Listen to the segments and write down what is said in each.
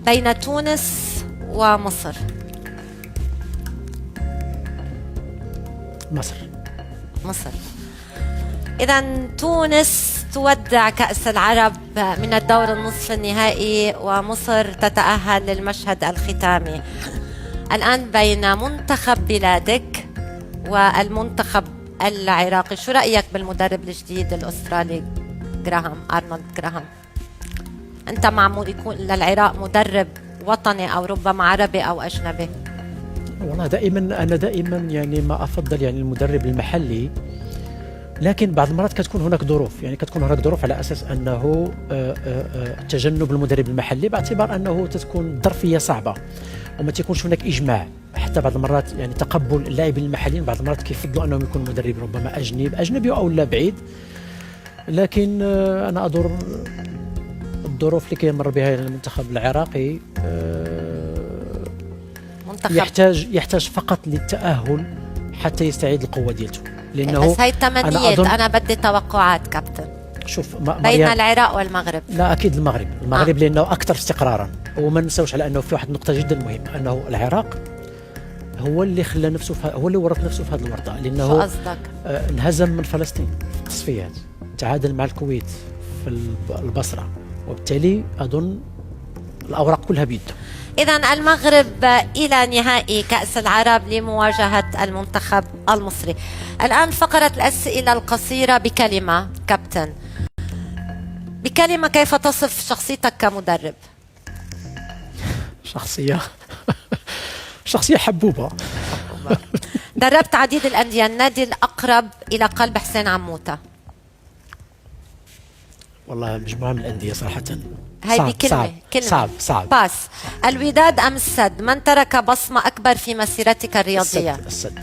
بين تونس ومصر. مصر. إذا تونس تودع كأس العرب من الدور النصف النهائي، ومصر تتأهل للمشهد الختامي. الآن بين منتخب بلادك والمنتخب العراقي، شو رأيك بالمدرب الجديد الأسترالي أرنولد جراهام؟ أنت معمول يكون للعراق مدرب وطني أو ربما عربي أو أجنبي؟ والله أنا دائما يعني ما أفضل يعني المدرب المحلي، لكن بعض المرات كتكون هناك ظروف على أساس أنه تجنب المدرب المحلي، باعتبار أنه تكون الظرفية صعبة وما تكونش هناك إجماع. حتى بعض المرات يعني تقبل اللاعبين المحليين بعض المرات كيفضلوا أنهم يكونوا مدرب ربما أجنبي أو لا بعيد. لكن أنا أدور الظروف اللي كيمر بها المنتخب العراقي يحتاج فقط للتأهل حتى يستعيد القوة ديالته، لأنه بس هي التمنيات. أنا بدي توقعات كابتن. شوف بين العراق والمغرب. لا أكيد المغرب لأنه أكثر استقرارا. وما ننساوش على أنه في واحد النقطة جدا مهمة، أنه العراق هو اللي خلى نفسه هو اللي ورط نفسه في هذه الورطة، لأنه انهزم من فلسطين في التصفيات، تعادل مع الكويت في البصرة، وبالتالي أظن الأوراق كلها بيده. إذا المغرب إلى نهائي كأس العرب لمواجهة المنتخب المصري. الآن فقرة الأسئلة القصيرة بكلمة كابتن. بكلمة، كيف تصف شخصيتك كمدرب؟ شخصية حبوبة. دربت عديد الأندية، النادي الأقرب إلى قلب حسين عموتة؟ والله مجموعة من الأندية صراحة. هاي بكلمة. صعب. باس. الوداد أم السد؟ من ترك بصمة أكبر في مسيرتك الرياضية؟ السد.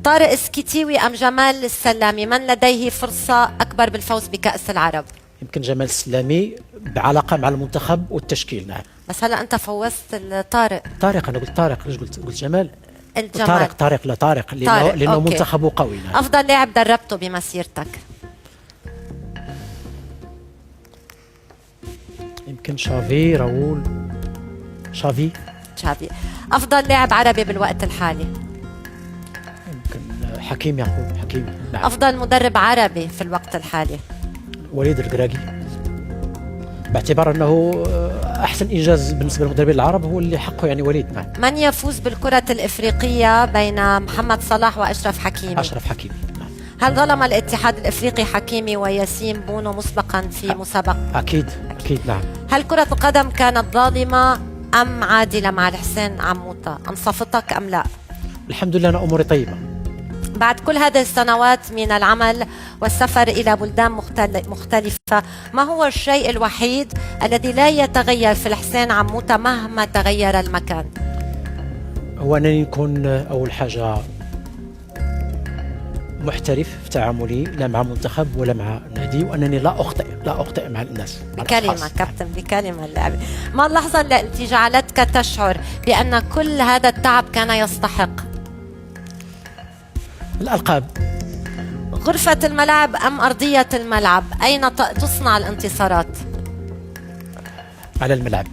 طارق اسكتيوي أم جمال السلامي؟ من لديه فرصة أكبر بالفوز بكأس العرب؟ يمكن جمال السلامي بعلاقة مع المنتخب والتشكيل. نعم. بس هلا أنت فوزت طارق. أنا قلت طارق، ليش قلت جمال؟ طارق لأنه منتخبه قوي. نعم. أفضل لاعب دربته بمسيرتك؟ يمكن شافي، راؤول، شافي. أفضل لاعب عربي بالوقت الحالي؟ يمكن حكيم يعقوب. نعم. أفضل مدرب عربي في الوقت الحالي؟ وليد القراقي، باعتبار أنه أحسن إنجاز بالنسبة للمدربين العرب هو اللي حقه يعني وليد. نعم. من يفوز بالكرة الإفريقية بين محمد صلاح وأشرف حكيمي؟ نعم. هل ظلم الاتحاد الإفريقي حكيمي وياسين بونو مسبقا في مسابقة؟ أكيد. نعم. هل كرة القدم كانت ظالمة أم عادلة مع الحسين عموتة؟ أنصفتك أم لا؟ الحمد لله أنا أموري طيبة. بعد كل هذه السنوات من العمل والسفر إلى بلدان مختلفة، ما هو الشيء الوحيد الذي لا يتغير في الحسين عموتة مهما تغير المكان؟ هو أنني نكون أول حاجة محترف في تعاملي، لا مع منتخب ولا مع نادي، وأنني لا أخطئ مع الناس. بكلمة كابتن، بكلمة اللاعب. ما اللحظة التي جعلتك تشعر بأن كل هذا التعب كان يستحق؟ الألقاب. غرفة الملعب أم أرضية الملعب؟ أين تصنع الانتصارات؟ على الملعب.